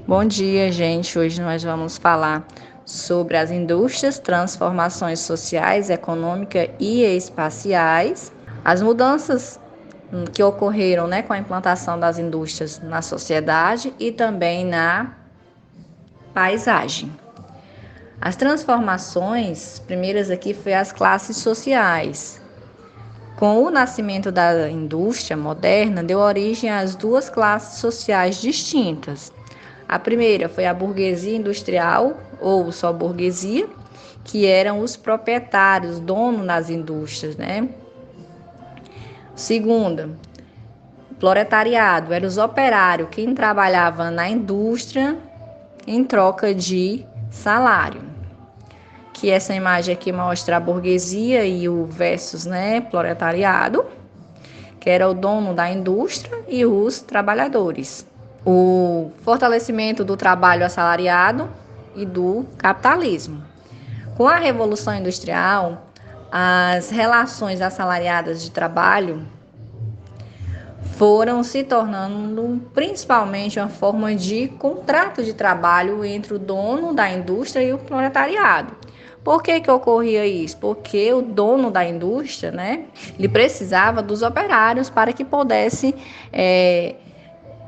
Bom dia, gente. Hoje nós vamos falar sobre as indústrias, transformações sociais, econômicas e espaciais, as mudanças que ocorreram, com a implantação das indústrias na sociedade e também na paisagem. As transformações, primeiras aqui, foi as classes sociais. Com o nascimento da indústria moderna, deu origem às duas classes sociais distintas. A primeira foi a burguesia industrial, ou só burguesia, que eram os proprietários, donos das indústrias, Segunda, proletariado, eram os operários, quem trabalhava na indústria em troca de salário. Que essa imagem aqui mostra a burguesia e o versus, proletariado, que era o dono da indústria e os trabalhadores. O fortalecimento do trabalho assalariado e do capitalismo. Com a Revolução Industrial, as relações assalariadas de trabalho foram se tornando principalmente uma forma de contrato de trabalho entre o dono da indústria e o proletariado. Por que ocorria isso? Porque o dono da indústria, ele precisava dos operários para que pudesse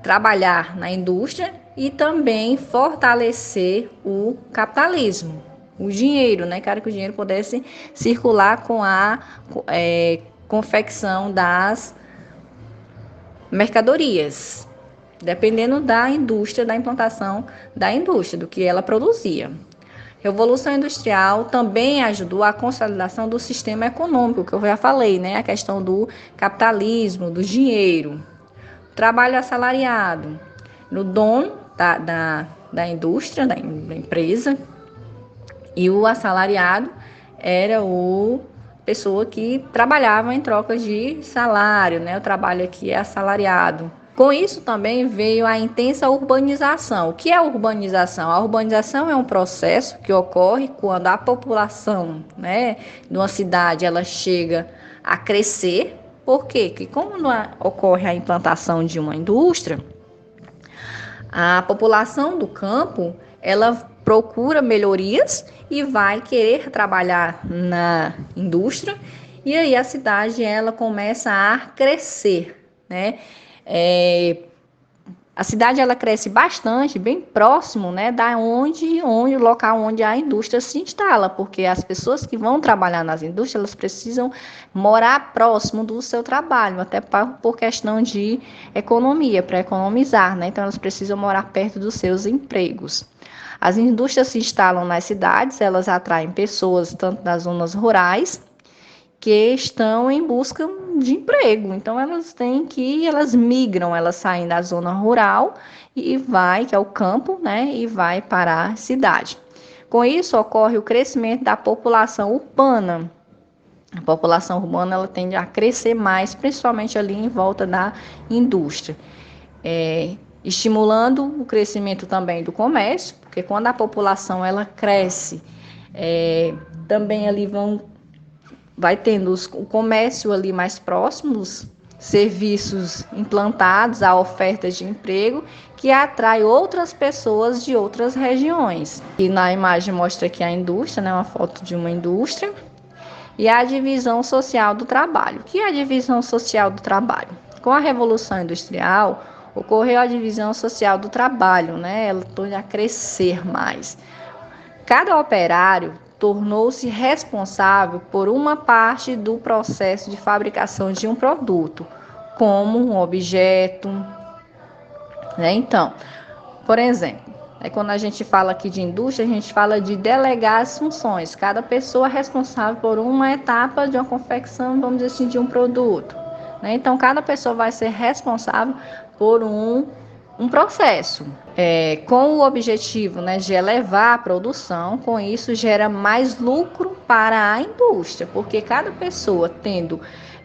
trabalhar na indústria e também fortalecer o capitalismo, o dinheiro, para que o dinheiro pudesse circular com a confecção das mercadorias, dependendo da indústria, da implantação da indústria, do que ela produzia. Revolução Industrial também ajudou à consolidação do sistema econômico, que eu já falei, a questão do capitalismo, do dinheiro. Trabalho assalariado, no dono da indústria, da empresa, e o assalariado era a pessoa que trabalhava em troca de salário, O trabalho aqui é assalariado. Com isso também veio a intensa urbanização. O que é urbanização? A urbanização é um processo que ocorre quando a população, de uma cidade, ela chega a crescer. Por quê? Porque como ocorre a implantação de uma indústria, a população do campo, ela procura melhorias e vai querer trabalhar na indústria, e aí a cidade ela começa a crescer, A cidade ela cresce bastante, bem próximo, da o local onde a indústria se instala, porque as pessoas que vão trabalhar nas indústrias, elas precisam morar próximo do seu trabalho, até por questão de economia, para economizar, Então elas precisam morar perto dos seus empregos. As indústrias se instalam nas cidades, elas atraem pessoas tanto das zonas rurais que estão em busca de emprego. Então elas migram, elas saem da zona rural que é o campo, e vai para a cidade. Com isso ocorre o crescimento da população urbana. A população urbana ela tende a crescer mais, principalmente ali em volta da indústria, estimulando o crescimento também do comércio, porque quando a população ela cresce, também ali vai tendo o comércio ali mais próximo, os serviços implantados, a oferta de emprego, que atrai outras pessoas de outras regiões. E na imagem mostra aqui a indústria, uma foto de uma indústria, e a divisão social do trabalho. O que é a divisão social do trabalho? Com a Revolução Industrial, ocorreu a divisão social do trabalho, Ela torna a crescer mais. Cada operário tornou-se responsável por uma parte do processo de fabricação de um produto, como um objeto, Então, por exemplo, quando a gente fala aqui de indústria, a gente fala de delegar as funções. Cada pessoa é responsável por uma etapa de uma confecção, vamos dizer assim, de um produto, Então, cada pessoa vai ser responsável por um processo, com o objetivo de elevar a produção. Com isso gera mais lucro para a indústria, porque cada pessoa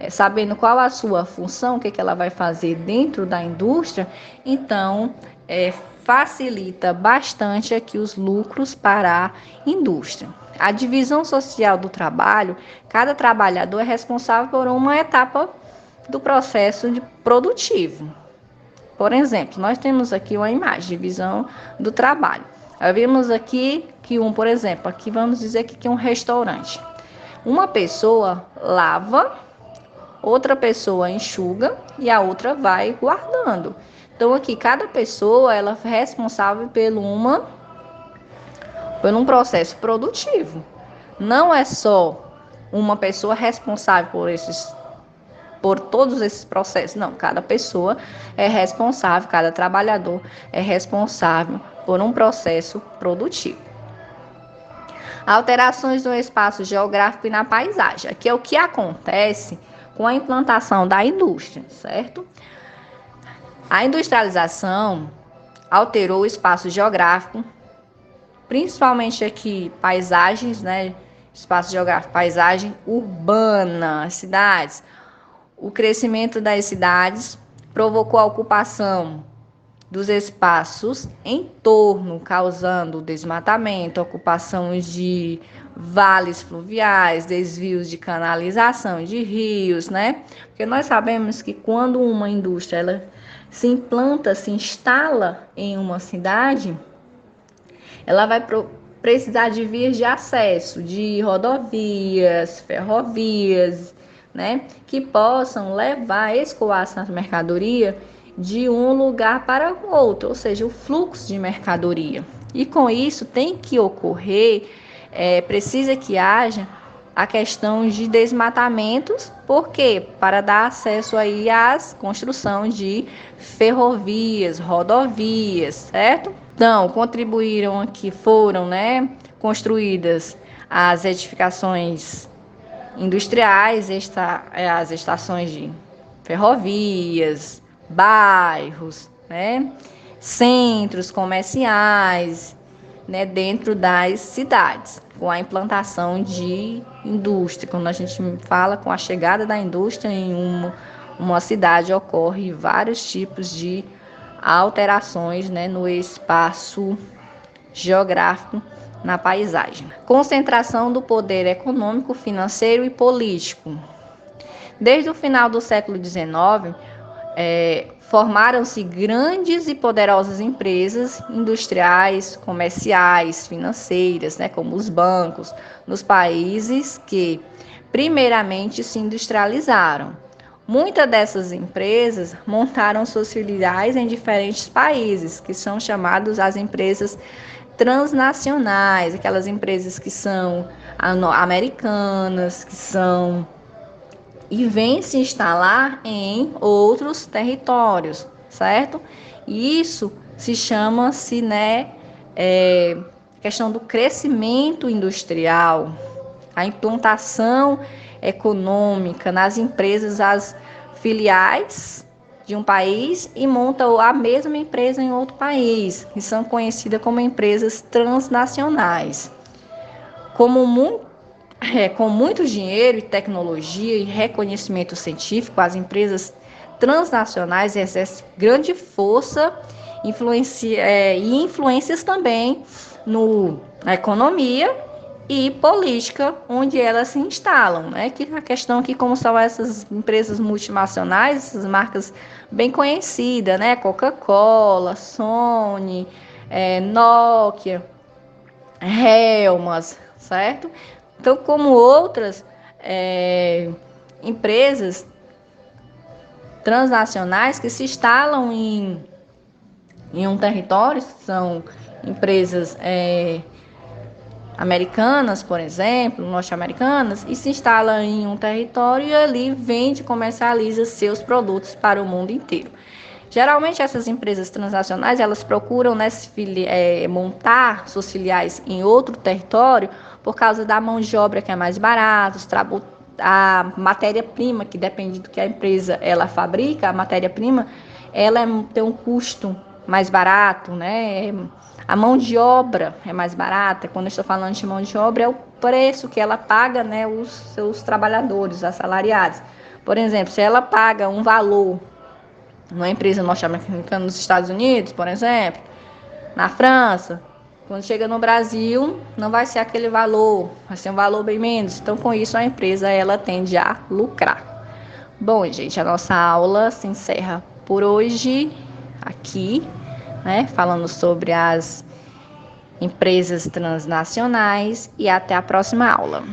sabendo qual a sua função, o que ela vai fazer dentro da indústria, então facilita bastante aqui os lucros para a indústria. A divisão social do trabalho, cada trabalhador é responsável por uma etapa do processo produtivo. Por exemplo, nós temos aqui uma imagem de visão do trabalho. Nós vimos aqui que por exemplo, aqui vamos dizer que é um restaurante. Uma pessoa lava, outra pessoa enxuga e a outra vai guardando. Então aqui cada pessoa ela é responsável por um processo produtivo. Não é só uma pessoa responsável por todos esses processos. Não, cada pessoa é responsável, cada trabalhador é responsável por um processo produtivo. Alterações no espaço geográfico e na paisagem. Aqui é o que acontece com a implantação da indústria, certo? A industrialização alterou o espaço geográfico, principalmente aqui paisagens, né? Espaço geográfico, paisagem urbana, cidades. O crescimento das cidades provocou a ocupação dos espaços em torno, causando desmatamento, ocupação de vales fluviais, desvios de canalização de rios, né? Porque nós sabemos que quando uma indústria ela se implanta, se instala em uma cidade, ela vai precisar de vias de acesso, de rodovias, ferrovias, né? Que possam levar, escoar essa mercadoria de um lugar para o outro, ou seja, o fluxo de mercadoria. E com isso tem que ocorrer, precisa que haja a questão de desmatamentos, porque para dar acesso aí às construção de ferrovias, rodovias, certo? Então, contribuíram aqui, foram, né, construídas as edificações industriais, as estações de ferrovias, bairros, né, centros comerciais, né, dentro das cidades, com a implantação de indústria. Quando a gente fala com a chegada da indústria em uma cidade, ocorre vários tipos de alterações, né, no espaço geográfico, na paisagem. Concentração do poder econômico, financeiro e político. Desde o final do século XIX, formaram-se grandes e poderosas empresas industriais, comerciais, financeiras, né, como os bancos, nos países que primeiramente se industrializaram. Muitas dessas empresas montaram suas filiais em diferentes países, que são chamadas as empresas transnacionais, aquelas empresas que são americanas, que são e vêm se instalar em outros territórios, certo? E isso se chama-se, né, questão do crescimento industrial, a implantação econômica nas empresas, as filiais de um país e monta a mesma empresa em outro país, que são conhecidas como empresas transnacionais. Com muito dinheiro e tecnologia e reconhecimento científico, as empresas transnacionais exercem grande força e influências também na economia e política onde elas se instalam, né? Que a questão aqui, como são essas empresas multinacionais, essas marcas bem conhecidas, né? Coca-Cola, Sony, Nokia, Helmas, certo? Então, como outras empresas transnacionais que se instalam em um território, são empresas americanas, por exemplo, norte-americanas, e se instalam em um território e ali vende e comercializa seus produtos para o mundo inteiro. Geralmente essas empresas transnacionais, elas procuram, né, montar suas filiais em outro território por causa da mão de obra que é mais barata, a matéria-prima, que depende do que a empresa ela fabrica, a matéria-prima, ela tem um custo mais barato, né? A mão de obra é mais barata. Quando eu estou falando de mão de obra, é o preço que ela paga, né, os seus trabalhadores, assalariados. Por exemplo, se ela paga um valor numa empresa norte-americana nos Estados Unidos, por exemplo, na França, quando chega no Brasil, não vai ser aquele valor, vai ser um valor bem menos. Então, com isso, a empresa ela tende a lucrar. Bom, gente, a nossa aula se encerra por hoje. aqui, né, falando sobre as empresas transnacionais, e até a próxima aula.